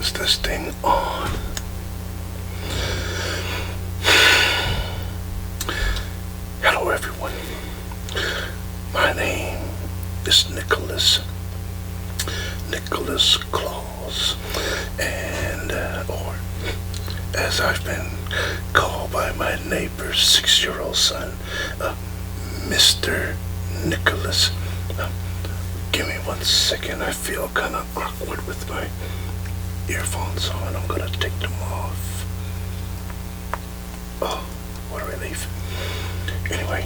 Is this thing on? Hello everyone. My name is Nicholas Claus, and or as I've been called by my neighbor's 6-year-old son, Mr. Nicholas. Give me 1 second. I feel kind of awkward with my earphones on. I'm gonna take them off. Oh, what a relief. Anyway,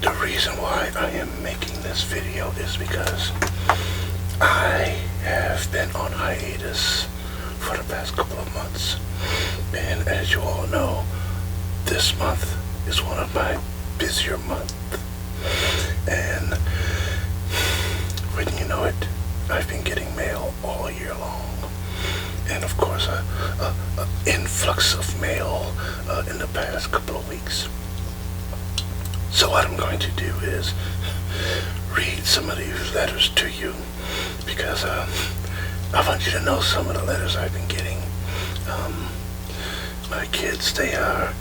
the reason why I am making this video is because I have been on hiatus for the past couple of months, and as you all know, this month is one of my busier months, and wouldn't you know it, I've been getting mail all year long, and of course a influx of mail in the past couple of weeks. So what I'm going to do is read some of these letters to you, because I want you to know some of the letters I've been getting. My kids, they are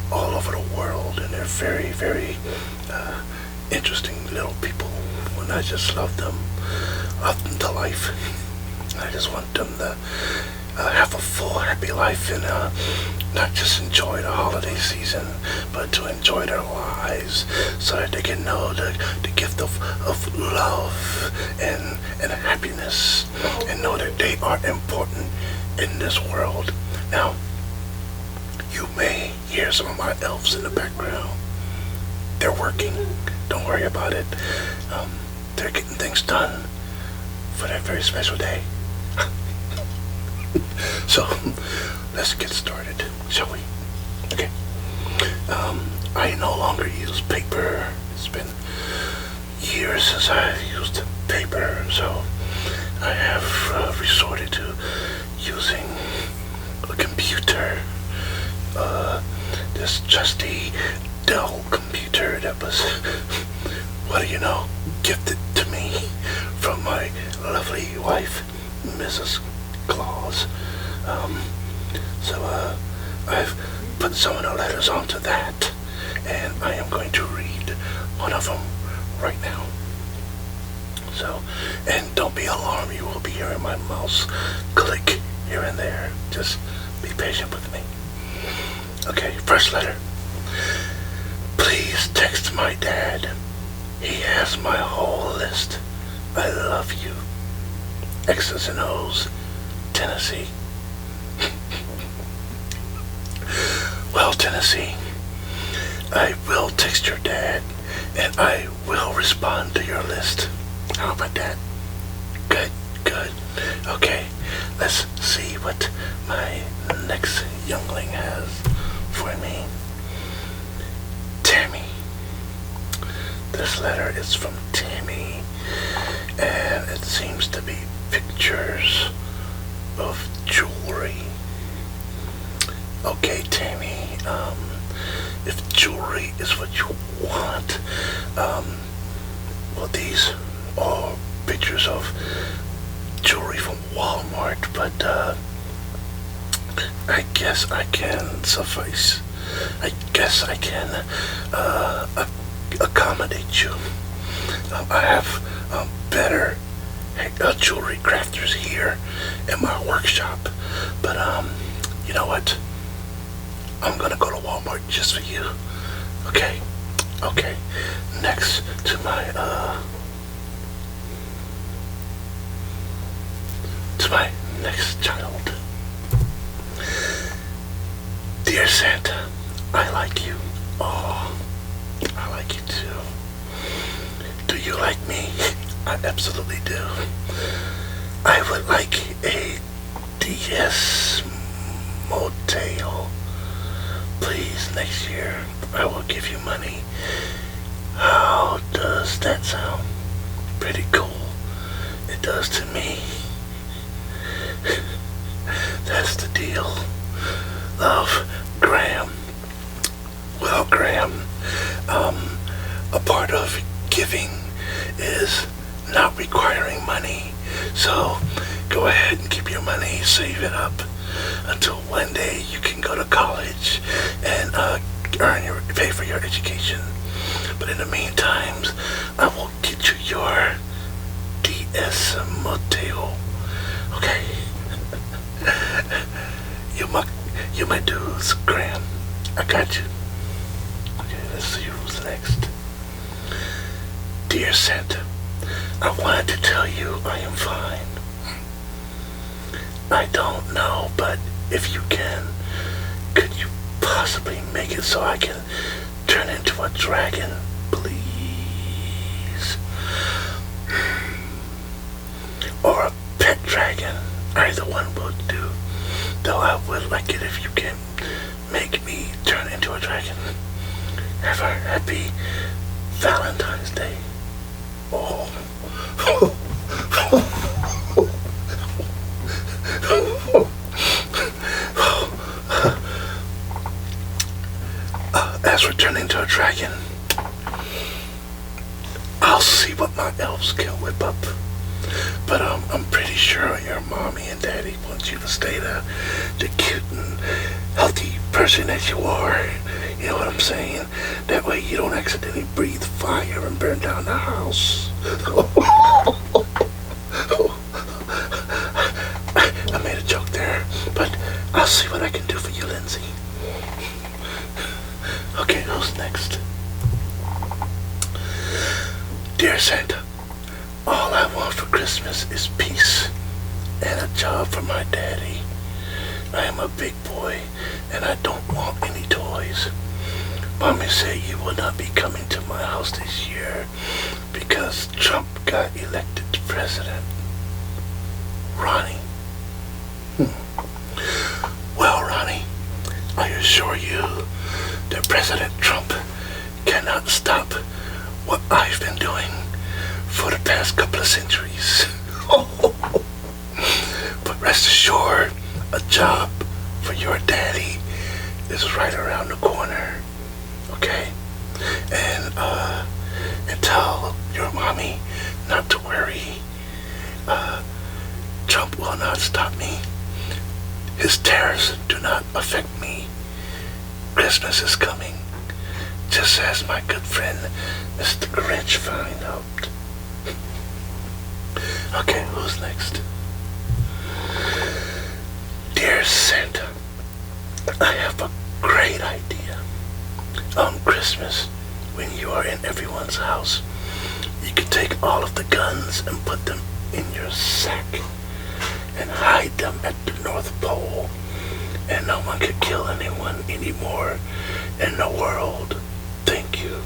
all over the world, and they're very, very interesting little people, and I just love them up to life. I just want them to have a full, happy life, and not just enjoy the holiday season, but to enjoy their lives, so that they can know the gift of love and happiness, and know that they are important in this world. Now, you may hear some of my elves in the background. They're working. Don't worry about it. They're getting things done for that very special day. So, let's get started, shall we? Okay. I no longer use paper. It's been years since I've used paper, so I have resorted to using a computer. This trusty Dell computer that was, what do you know, gifted to me from my lovely wife, Mrs. Claus. So I've put some of the letters onto that, and I am going to read one of them right now. So, and don't be alarmed, you will be hearing my mouse click here and there. Just be patient with me. Okay, first letter. Please text my dad. He has my whole list. I love you. X's and O's, Tennessee. Well, Tennessee, I will text your dad, and I will respond to your list. How about that? Good, good. Okay, let's see what my next youngling has for me. Tammy. This letter is from Tammy, and it seems to be pictures of jewelry. Okay, Tammy, if jewelry is what you want, well, these are pictures of jewelry from Walmart, but I guess I can suffice. I guess I can accommodate you. I have better jewelry crafters here in my workshop, but you know what? I'm gonna go to Walmart just for you. Okay? Okay. Next to my next child. Dear Santa, I like you. Oh, I like you too. Do you like me? I absolutely do. I would like a DS motel. Please, next year I will give you money. How does that sound? Pretty cool. It does to me. That's the deal. Love, Graham. Well, Graham, a part of giving is not requiring money. So go ahead and keep your money, save it up until one day you can go to college and pay for your education. But in the meantime, I will get you your DS Motel. Okay? you my dudes, Graham. I got you. Okay, let's see who's next. Dear Santa, I wanted to tell you I am fine. I don't know, but if you can, could you possibly make it so I can turn into a dragon, please? Or a pet dragon. Either one will do. Though I would like it if you can make me turn into a dragon. Have a happy Valentine's Day. Oh. As for turning into a dragon, I'll see what my elves can whip up. But I'm pretty sure your mommy and daddy want you to stay the cute and healthy person that you are. You know what I'm saying? That way you don't accidentally breathe fire and burn down the house. I made a joke there, but I'll see what I can do for you, Lindsay. Okay, who's next? Dear Santa, all I want for Christmas is peace and a job for my daddy. I am a big boy and I don't want any toys. Mommy said you will not be coming to my house this year because Trump got elected president. Ronnie. Well, Ronnie, I assure you that President Trump cannot stop what I've been doing for the past couple of centuries. But rest assured, a job for your daddy is right around the corner. Okay? And tell your mommy not to worry. Trump will not stop me. His tariffs do not affect me. Christmas is coming, just as my good friend Mr. Grinch found out. Okay, who's next? Dear Santa, I have a great idea. On Christmas, when you are in everyone's house, you can take all of the guns and put them in your sack and hide them at the North Pole, and no one could kill anyone anymore in the world. Thank you.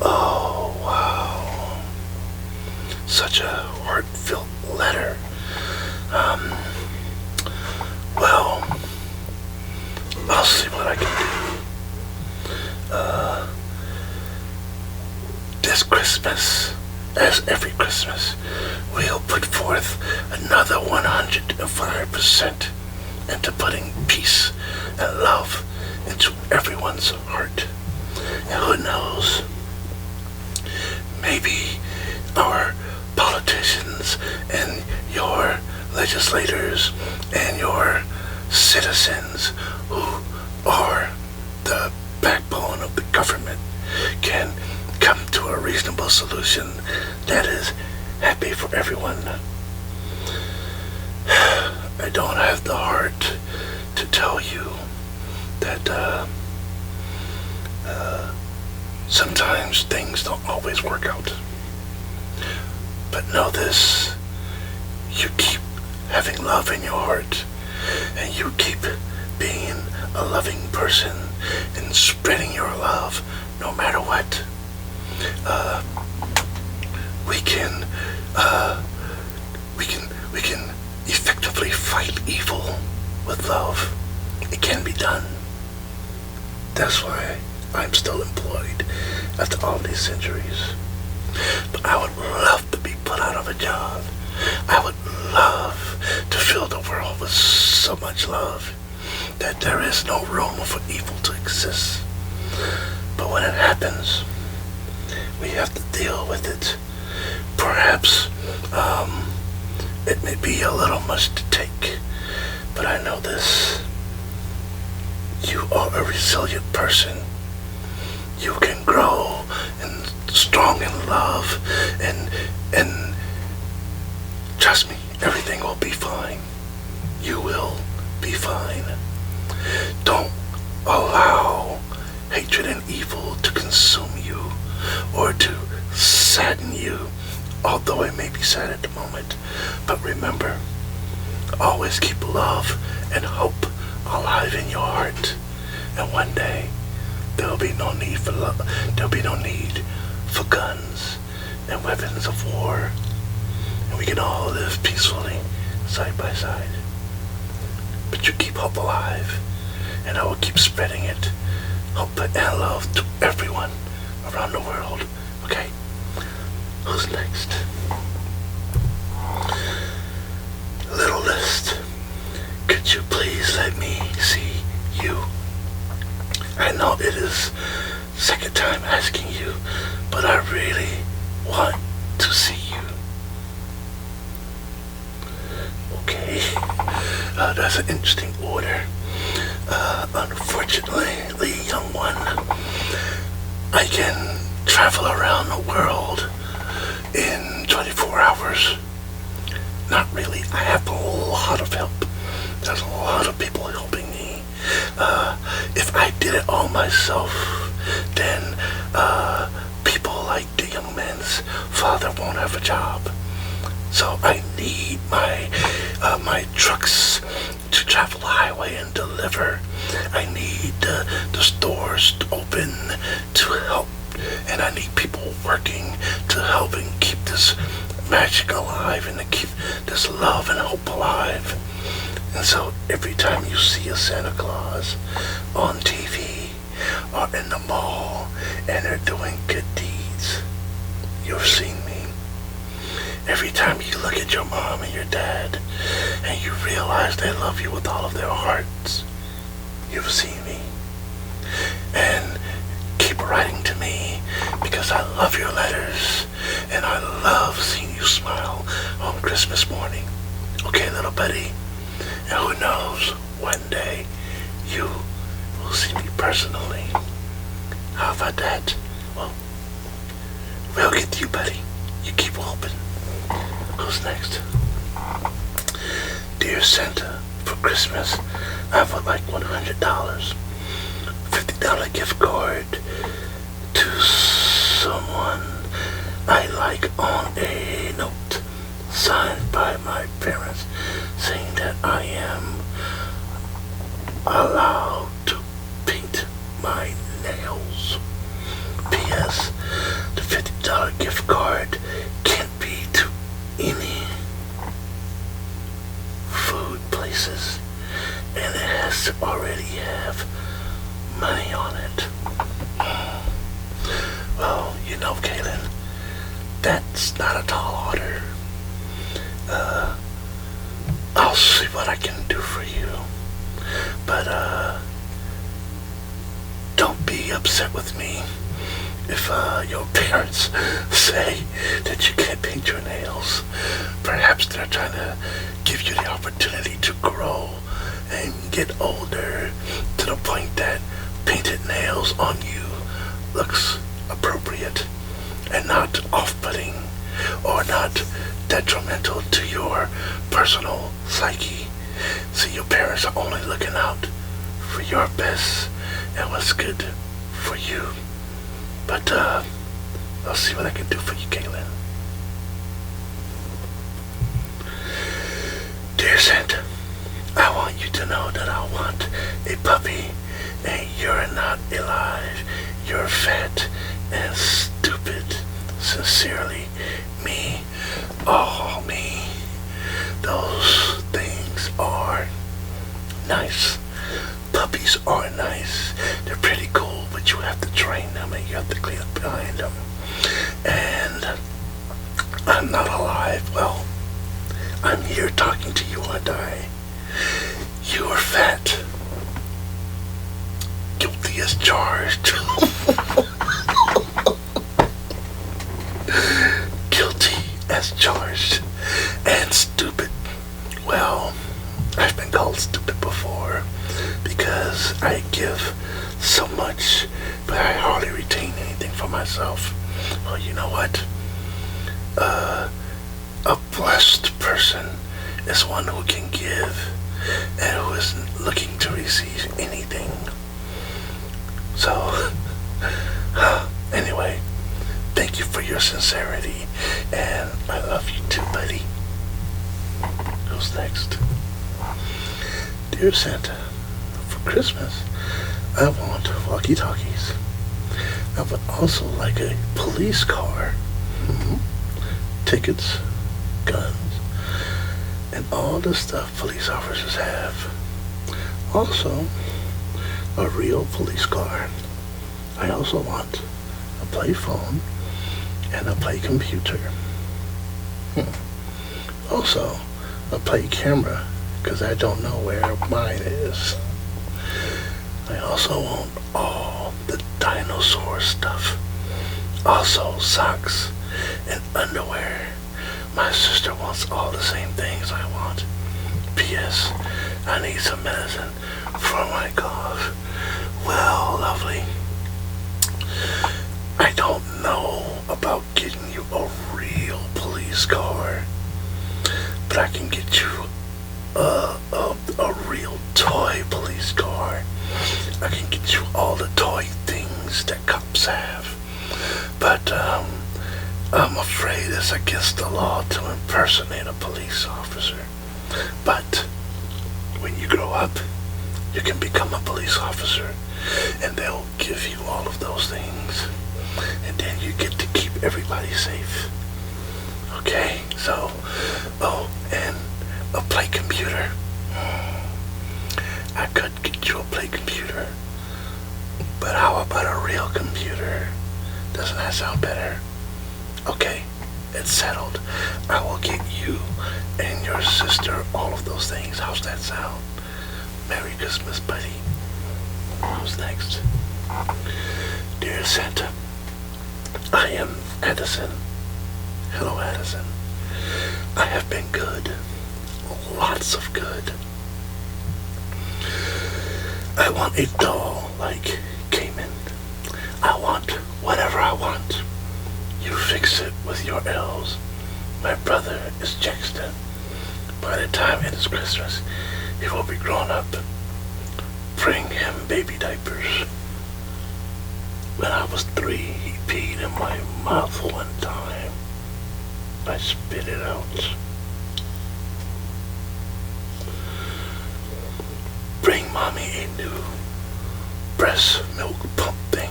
Oh, wow. Such a heartfelt letter. Well, I'll see what I can do. This Christmas, as every Christmas, we'll put forth another 105% into putting peace and love into everyone's heart. And who knows, maybe our politicians and your legislators and your citizens who are the backbone of the government can come to a reasonable solution that is happy for everyone. I don't have the heart to tell you that sometimes things don't always work out. But know this, you keep having love in your heart, and you keep being a loving person and spreading your love no matter what. We can effectively fight evil with love. It can be done. That's why I'm still employed after all these centuries. But I would love to be put out of a job. I would love to fill the world with so much love that there is no room for evil to exist. But when it happens, we have to deal with it perhaps it may be a little much to take, but I know this. You are a resilient person. You can grow and strong in love, and trust me, everything will be fine. You will be fine. Don't allow hatred and evil to consume you or to sadden you, although it may be sad at the moment. But remember, always keep love and hope alive in your heart. And one day, there'll be no need for love. There'll be no need for guns and weapons of war. And we can all live peacefully side by side. But you keep hope alive, and I will keep spreading it. Hope and love to everyone around the world. Okay? Who's next? Little list. Could you please let me see you? I know it is second time asking you, but I really want to see you. Okay, that's an interesting order. Unfortunately, young one, I can travel around the world in 24 hours. Not really. I have a lot of help. There's a lot of people helping me. If I did it all myself, then people like the young man's father won't have a job. So I need my trucks to travel the highway and deliver. I need the stores to open to help, and I need people working to help and keep this magic alive and to keep this love and hope alive. And so every time you see a Santa Claus on TV or in the mall and they're doing good deeds, you've seen me. Every time you look at your mom and your dad and you realize they love you with all of their hearts, you've seen me. And keep writing to me because I love your letters and I love seeing you smile on Christmas morning. Okay, little buddy? And who knows, one day you will see me personally. How about that? Well, we'll get to you, buddy. You keep hoping. Who's next? Dear Santa, for Christmas, I would like $100, $50 gift card to someone I like on a note signed by my parents saying that I am allowed to paint my nails. P.S. The $50 gift card can't be to any food places, and it has to already have money on it. Well, you know, Kaylin, that's not a tall order. I'll see what I can do for you, but don't be upset with me if your parents say that you can't paint your nails. Perhaps they're trying to give you the opportunity to grow and get older to the point that painted nails on you looks appropriate and not off-putting or not detrimental to your personal psyche. See, your parents are only looking out for your best and what's good for you. But I'll see what I can do for you, Kaylin. Dear Santa, I want you to know that I want a puppy, and you're not alive. You're fat and stupid. Sincerely, me. Oh, me. Those things are nice. Puppies are nice. They're pretty cool, but you have to train them and you have to clean up behind them. And I'm not alive. Well, I'm here talking to you, aren't I? You are fat. Guilty as charged. Guilty was charged. And stupid. Well, I've been called stupid before because I give so much, but I hardly retain anything for myself. Well, you know what? A blessed person is one who can give and who isn't looking to receive anything. So, anyway, thank you for your sincerity, and I love you too, buddy. Who's next? Dear Santa, for Christmas, I want walkie-talkies. I would also like a police car, tickets, guns, and all the stuff police officers have. Also, a real police car. I also want a play phone and a play computer. Also, a play camera, because I don't know where mine is. I also want all the dinosaur stuff. Also, socks and underwear. My sister wants all the same things I want. P.S. I need some medicine for my cough. Well, lovely. I don't know about getting you a real police car, but I can get you a real toy police car. I can get you all the toy things that cops have. But I'm afraid it's against the law to impersonate a police officer. But when you grow up, you can become a police officer, and they'll give you all of those things, and then you get to keep everybody safe. Okay, so, and a play computer. I could get you a play computer, but how about a real computer? Doesn't that sound better? Okay, it's settled. I will get you and your sister all of those things. How's that sound? Merry Christmas, buddy. Who's next? Dear Santa, I am Addison. Hello, Addison. I have been good. Lots of good. I want a doll like Cayman. I want whatever I want. You fix it with your elves. My brother is Jackson. By the time it is Christmas, he will be grown up. Bring him baby diapers. When I was 3, he peed in my mouth one time. I spit it out. Bring mommy a new breast milk pump thing.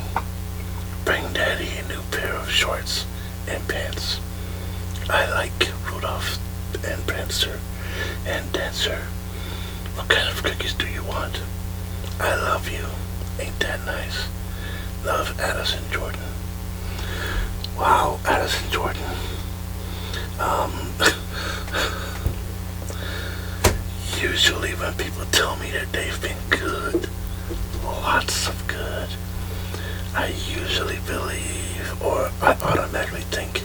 Bring daddy a new pair of shorts and pants. I like Rudolph and Prancer and Dancer. What kind of cookies do you want? I love you. Ain't that nice? Love, Addison Jordan. Wow, Addison Jordan. Usually when people tell me that they've been good, lots of good, I usually believe, or I automatically think,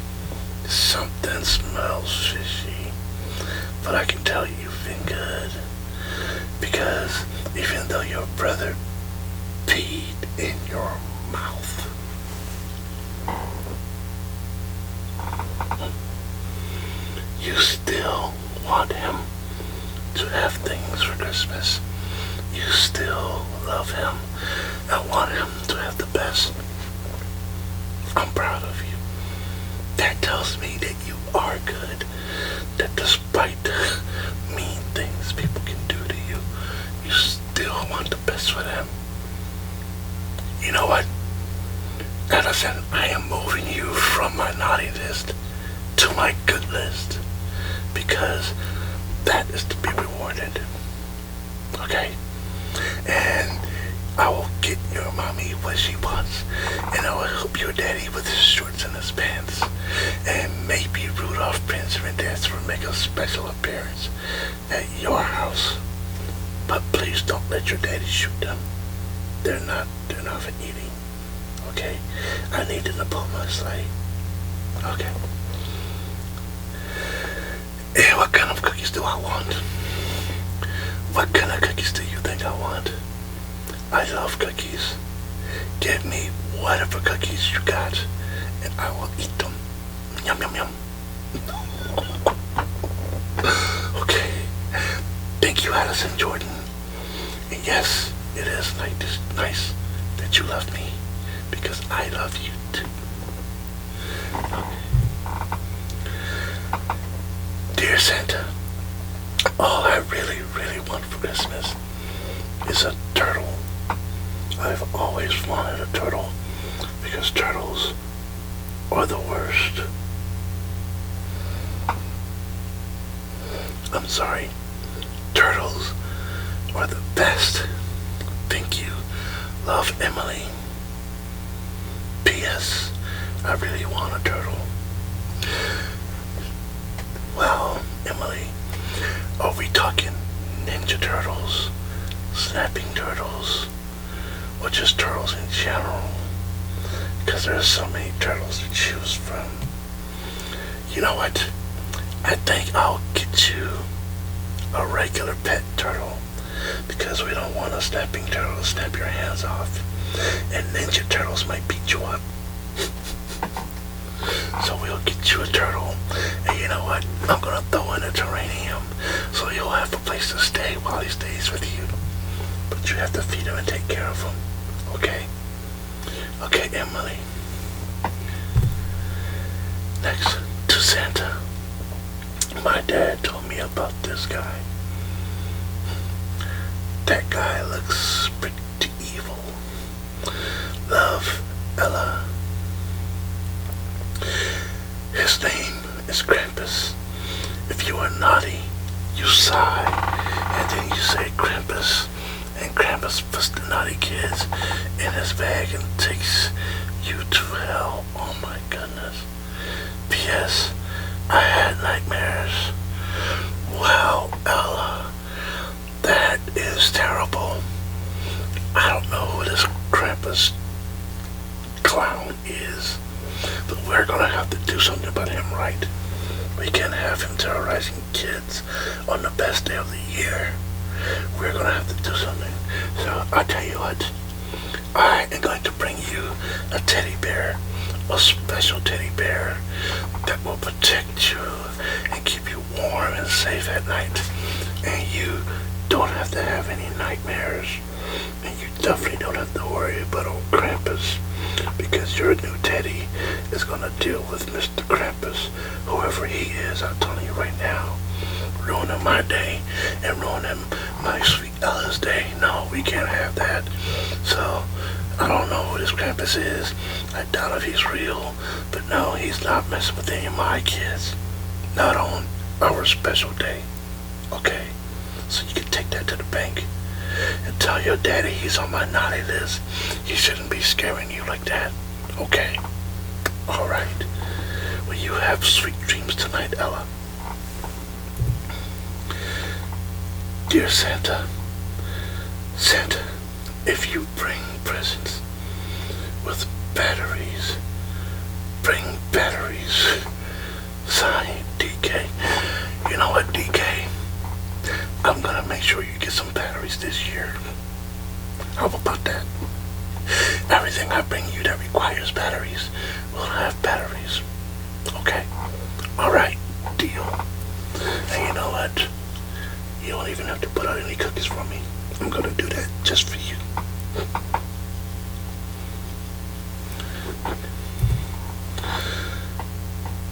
something smells fishy. But I can tell you've been good, because even though your brother peed in your mouth, you still want him to have things for Christmas. You still love him and want him to have the best. I'm proud of you. That tells me that you are good. That despite mean things people can do to you, you still want the best for them. You know what? Addison, I am moving you from my naughty list to my good list, because that is to be rewarded. Okay? And I will get your mommy what she wants, and I will help your daddy with his shorts and his pants, and maybe Rudolph, Prancer, and Dancer will make a special appearance at your house. But please don't let your daddy shoot them. They're not for eating. Okay? I need them to pull my sleigh. Okay. of cookies do I want? What kind of cookies do you think I want? I love cookies. Give me whatever cookies you got, and I will eat them. Yum, yum, yum. Okay. Thank you, Addison Jordan. And yes, it is nice that you love me, because I love you too. Dear Santa, all I really, really want for Christmas is a turtle. I've always wanted a turtle because turtles are the worst. I'm sorry. Turtles are the best. Thank you. Love, Emily. P.S. I really want a turtle. Well, Emily, are we talking Ninja Turtles, Snapping Turtles, or just turtles in general? Because there's so many turtles to choose from. You know what? I think I'll get you a regular pet turtle, because we don't want a snapping turtle to snap your hands off, and Ninja Turtles might beat you up. So we'll get you a turtle, and you know what? I'm gonna throw in a terrarium, so you'll have a place to stay while he stays with you. But you have to feed him and take care of him, okay? Okay, Emily. Next, to Santa. My dad told me about this guy. That guy looks pretty evil. Love, Ella. His name is Krampus. If you are naughty, you sigh, and then you say Krampus, and Krampus puts the naughty kids in his bag and takes you to hell. Oh my goodness. P.S. I had nightmares. Wow, Ella, that is terrible. I don't know who this Krampus clown is, but we're gonna have to do something about him, right? We can't have him terrorizing kids on the best day of the year. We're gonna have to do something. So I'll tell you what, I am going to bring you a teddy bear, a special teddy bear that will protect you and keep you warm and safe at night. And you don't have to have any nightmares. And you definitely don't have to worry about old Krampus, because your new teddy is going to deal with Mr. Krampus, whoever he is. I'm telling you right now, ruining my day and ruining my sweet Ella's day. No, we can't have that. So I don't know who this Krampus is. I doubt if he's real, but no, he's not messing with any of my kids. Not on our special day. Okay? So you can take that to the bank and tell your daddy he's on my naughty list. He shouldn't be scaring you like that. Okay? Alright. Well, you have sweet dreams tonight, Ella. Dear Santa, Santa, if you bring presents with batteries, bring batteries. Signed, DK. You know what, DK? I'm gonna make sure you get some batteries this year. How about that? Everything I bring you that requires batteries will have batteries. Okay? Alright, deal. And you know what? You don't even have to put out any cookies for me. I'm gonna do that just for you.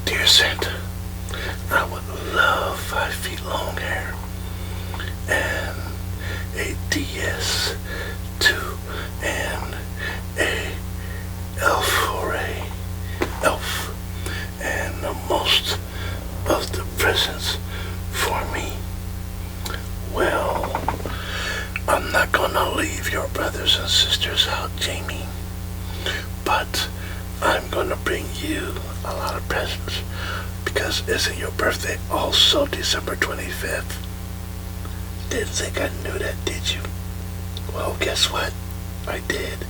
Dear Santa, I would love 5 feet long hair and a DS2 and a elf or a elf, and the most of the presents for me. Well, I'm not gonna leave your brothers and sisters out, Jamie, but I'm gonna bring you a lot of presents, because isn't your birthday also December 25th? Didn't think I knew that, did you? Well, guess what? I did.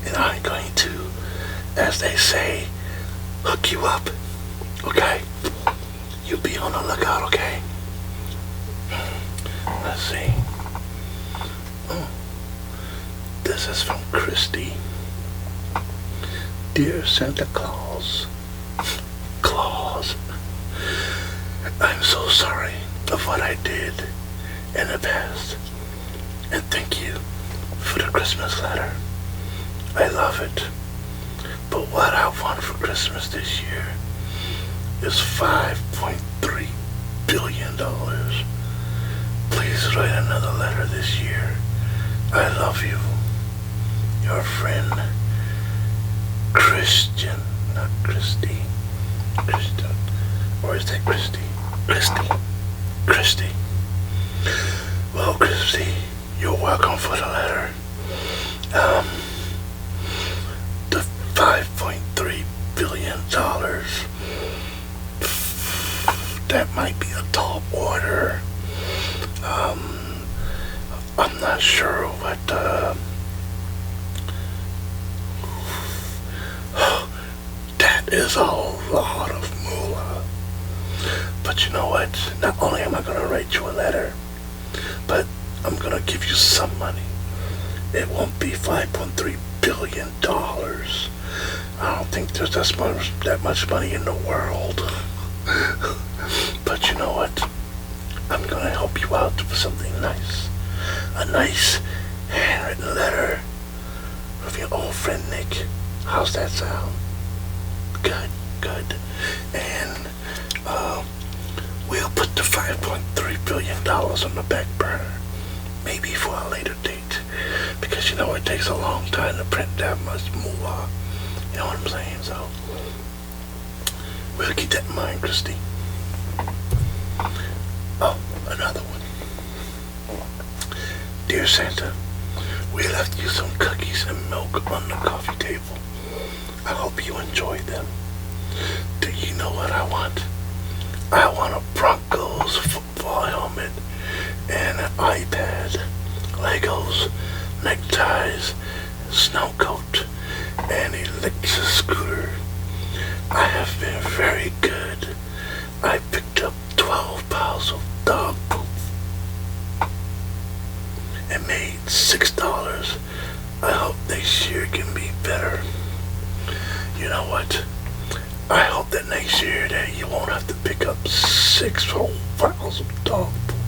And I'm going to, as they say, hook you up. Okay? You be on the lookout, okay? Let's see. Oh, this is from Christy. Dear Santa Claus, I'm so sorry of what I did in the past. And thank you for the Christmas letter. I love it. But what I want for Christmas this year is $5.3 billion. Please write another letter this year. I love you. Your friend, Christian, not Christy. Christian. Or is that Christy? Christy. Well, Christy, you're welcome for the letter. The $5.3 billion, that might be a tall order. I'm not sure what, that is a lot of moolah. But you know what? Not only am I going to write you a letter, but I'm going to give you some money. It won't be $5.3 billion. I don't think there's that much money in the world. But you know what? I'm going to help you out with something nice. A nice handwritten letter from your old friend Nick. How's that sound? Good. And we'll put the $5.3 billion on the back burner. Maybe for a later date. Because you know it takes a long time to print that much moolah. You know what I'm saying? So we'll keep that in mind, Christy. Oh, another one. Dear Santa, we left you some cookies and milk on the coffee table. I hope you enjoy them. Do you know what I want? I want a Broncos football helmet and an iPad, Legos, neckties, snow coat, and a Lexus scooter. I have been very good. I picked up 12 piles of dog poop and made $6. I hope next year can be better. You know what? I hope that next year that you won't have to pick up 6 whole piles of dog poop.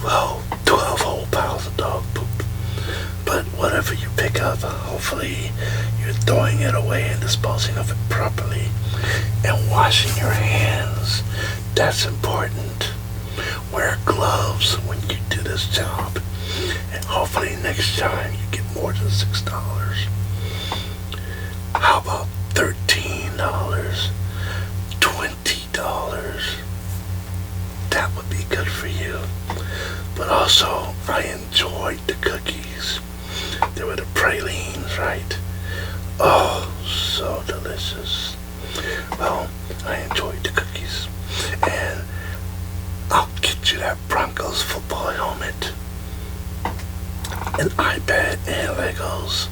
Well, 12 whole piles of dog poop. But whatever you pick up, hopefully you're throwing it away and disposing of it properly and washing your hands. That's important. Wear gloves when you do this job, and hopefully next time you get more than $6. How about $13? $20? That would be good for you. But also, I enjoyed the cookies. They were the pralines, right? Oh, so delicious. Well, I enjoyed the cookies. And I'll get you that Broncos football helmet, an iPad, and Legos.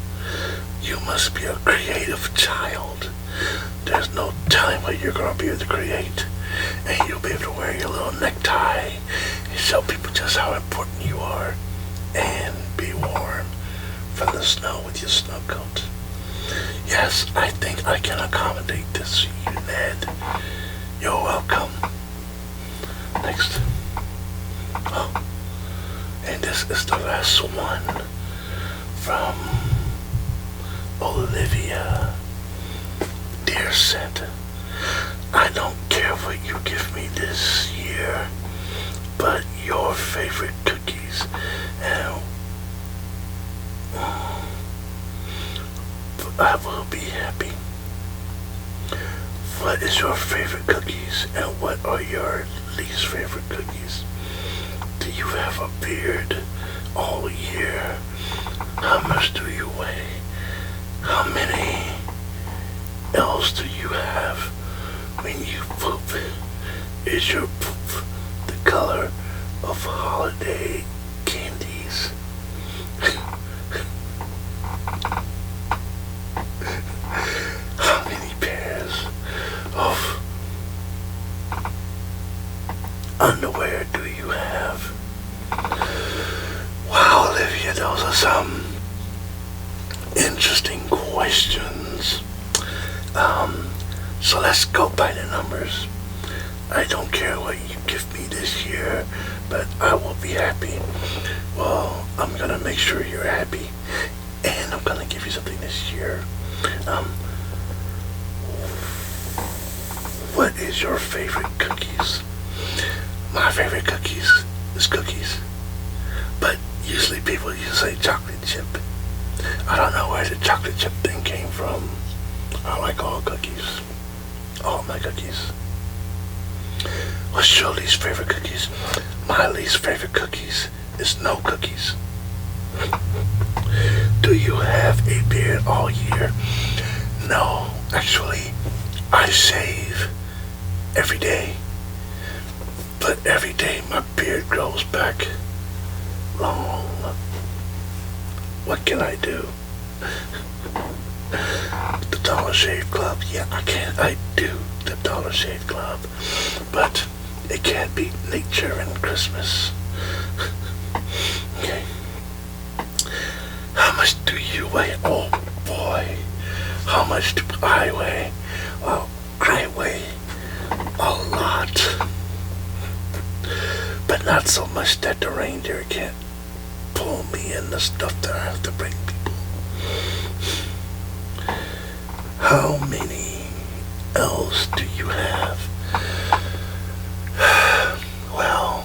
You must be a creative child. There's no telling what you're going to be able to create. And you'll be able to wear your little necktie and show people just how important you are. And be warm from the snow with your snow coat. Yes, I think I can accommodate this for you, Ned. You're welcome. Next. Oh, and this is the last one from Olivia. Dear Santa, I don't care what you give me this year, but your favorite cookies and I will be happy. What is your favorite cookies and what are your least favorite cookies? Do you have a beard all year? How much do you weigh? How many L's do you have when you poop? Is your poop the color of holiday candies? How many pairs of underwear do you have? those are some interesting questions. So let's go by the numbers. I don't care what you give me this year, but I will be happy. Well, I'm gonna make sure you're happy, and I'm gonna give you something this year. What is your favorite cookies? My favorite cookies is cookies, but usually people say chocolate chip. I don't know where the chocolate chip thing came from. I like all cookies. All my cookies. What's your least favorite cookies? My least favorite cookies is no cookies. Do you have a beard all year? No, actually, I shave every day. But every day my beard grows back long. What can I do? The Dollar Shave Club, yeah, I do the Dollar Shave Club, but it can't beat nature and Christmas. Okay. How much do you weigh? Oh boy, how much do I weigh? Well, I weigh a lot, but not so much that the reindeer can't pull me in the stuff that I have to bring people. How many elves do you have? Well,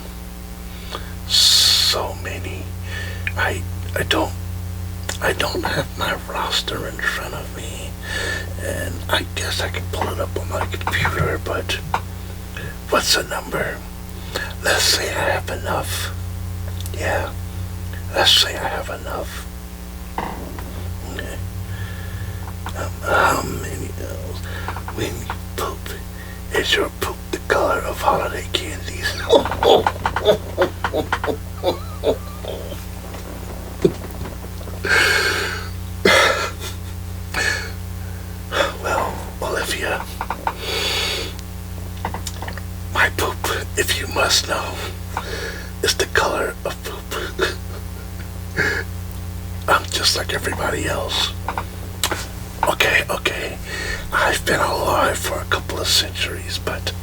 so many. I don't have my roster in front of me, and I guess I can pull it up on my computer, but what's the number? Let's say I have enough. Yeah, let's say I have enough. Okay. How many elves? When you poop, is your poop the color of holiday candies? Well, Olivia, my poop, if you must know, is the color of poop. I'm just like everybody else. Okay, I've been alive for a couple of centuries, but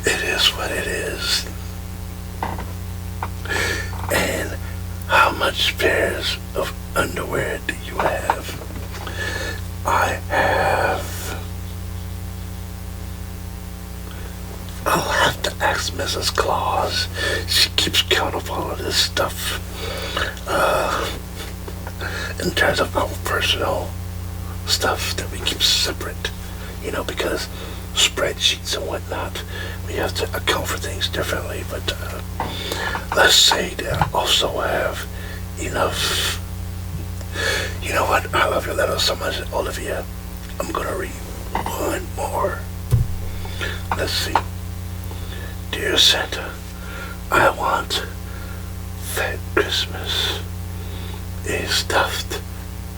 it is what it is. And how much pairs of underwear do you have? I'll have to ask Mrs. Claus. She keeps count of all of this stuff. In terms of our personal stuff that we keep separate, because spreadsheets and whatnot, we have to account for things differently, but let's say that I also have enough. You know what? I love your letter so much, Olivia. I'm gonna read one more. Let's see. Dear Santa, I want that Christmas a stuffed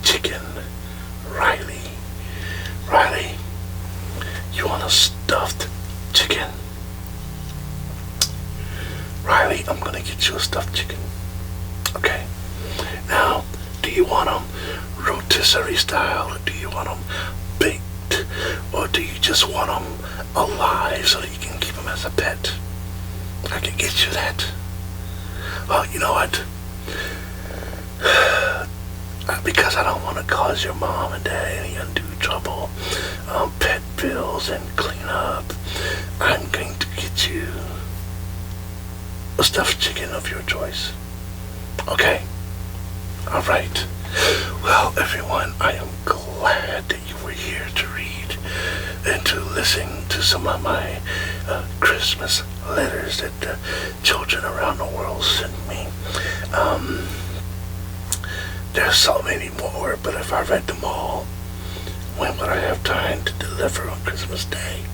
chicken. Riley, you want a stuffed chicken? Riley, I'm gonna get you a stuffed chicken. Okay. Now, do you want them rotisserie style, or do you want them baked, or do you just want them alive so that you can keep them as a pet? I can get you that. Well, you know what? Because I don't want to cause your mom and dad any undue trouble, pet bills and cleanup, I'm going to get you a stuffed chicken of your choice. Okay? Alright. Well, everyone, I am glad that you were here to read and to listen to some of my Christmas letters that children around the world sent me. There's so many more, but if I read them all, when would I have time to deliver on Christmas Day?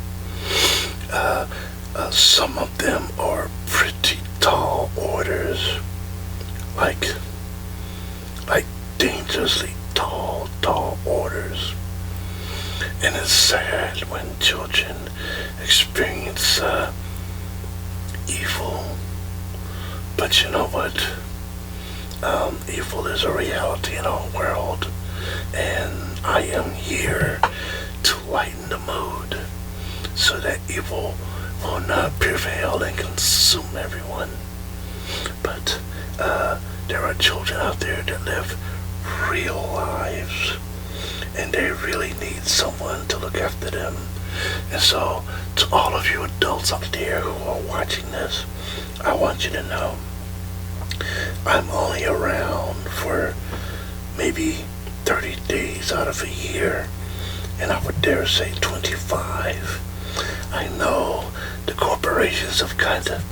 Some of them are pretty tall orders, like dangerously tall orders. And it's sad when children experience evil. But you know what? Evil is a reality in our world, and I am here to lighten the mood so that evil will not prevail and consume everyone. But there are children out there that live real lives, and they really need someone to look after them. And so, to all of you adults out there who are watching this, I want you to know I'm only around for maybe 30 days out of a year, and I would dare say 25. I know the corporations have kind of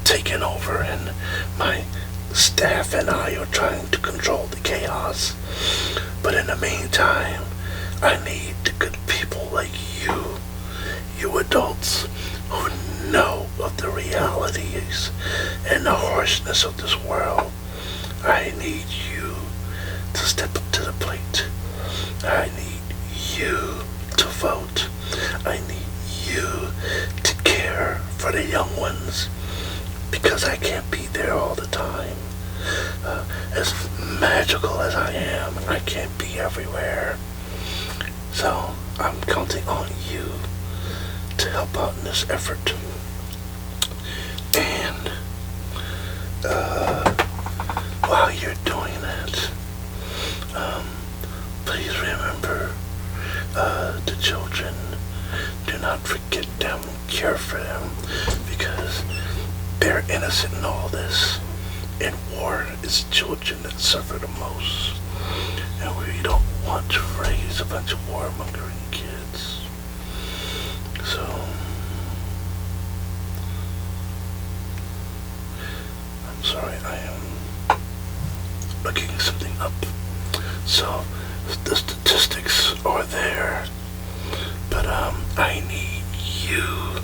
taken over, and my staff and I are trying to control the chaos. But in the meantime, I need the good people like you adults who know of the realities and the harshness of this world. I need you to step up to the plate. I need you to vote. I need you to care for the young ones, because I can't be there all the time. As magical as I am, I can't be everywhere. So I'm counting on you to help out in this effort. And while you're doing that, please remember the children. Do not forget them, care for them, because they're innocent in all this. In war, it's children that suffer the most. And we don't want to raise a bunch of warmongering kids. So, I'm sorry, I am looking something up. So, the statistics are there. But, I need you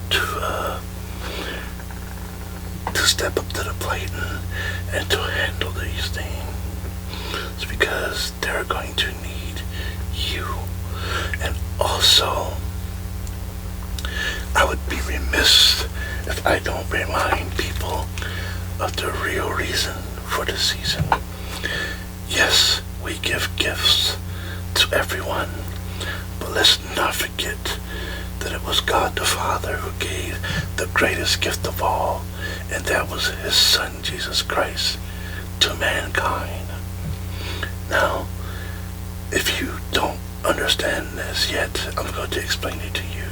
to step up to the plate and to handle these things. It's because they're going to need you. And also, I would be remiss if I don't remind people of the real reason for the season. Yes, we give gifts to everyone, but let's not forget that it was God the Father who gave the greatest gift of all, and that was His Son, Jesus Christ, to mankind. Now, if you don't understand this yet, I'm going to explain it to you.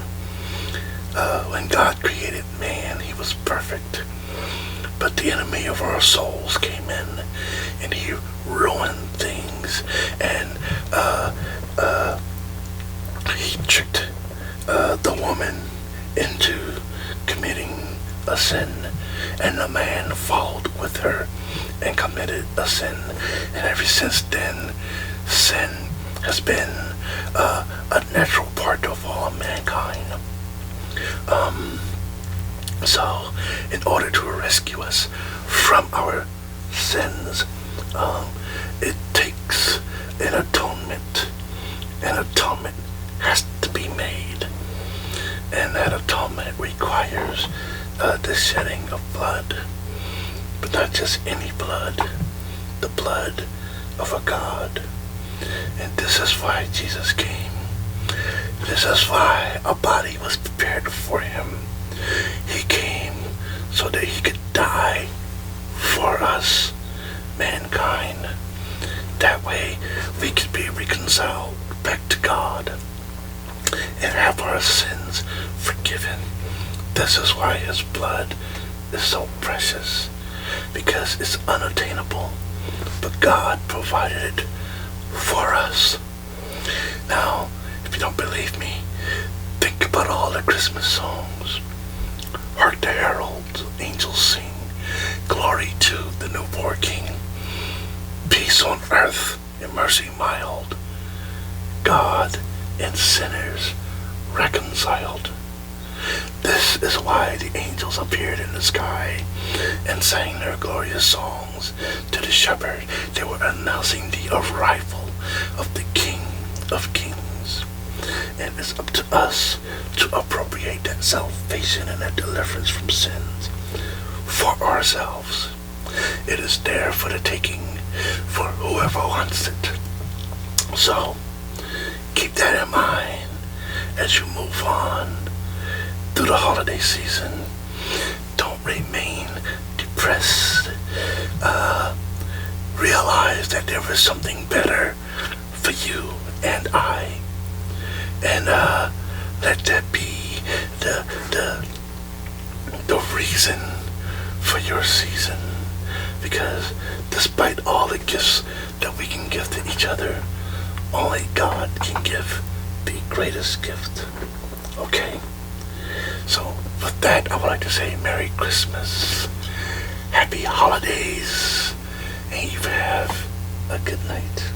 When God created man, He was perfect, but the enemy of our souls came in, and he ruined things, and he tricked the woman into committing a sin, and the man followed with her and committed a sin. And ever since then, sin has been a natural part of all mankind. So in order to rescue us from our sins, it takes an atonement. An atonement has to be made, and that atonement requires the shedding of blood, but not just any blood, the blood of a God. And this is why Jesus came. This is why a body was prepared for Him. He came so that He could die for us, mankind. That way we could be reconciled back to God and have our sins forgiven. This is why His blood is so precious, because it's unattainable, but God provided it for us. Now, if you don't believe me, think about all the Christmas songs. Hark the heralds, angels sing, glory to the newborn King. Peace on earth and mercy mild, God and sinners reconciled. This is why the angels appeared in the sky and sang their glorious songs to the shepherd. They were announcing the arrival of the King of Kings. And it's up to us to appropriate that salvation and that deliverance from sins for ourselves. It is there for the taking for whoever wants it. So keep that in mind as you move on through the holiday season. Don't remain depressed. Realize that there is something better for you and I. And let that be the reason for your season. Because despite all the gifts that we can give to each other, only God can give the greatest gift. Okay? So with that, I would like to say Merry Christmas, Happy Holidays, and you have a good night.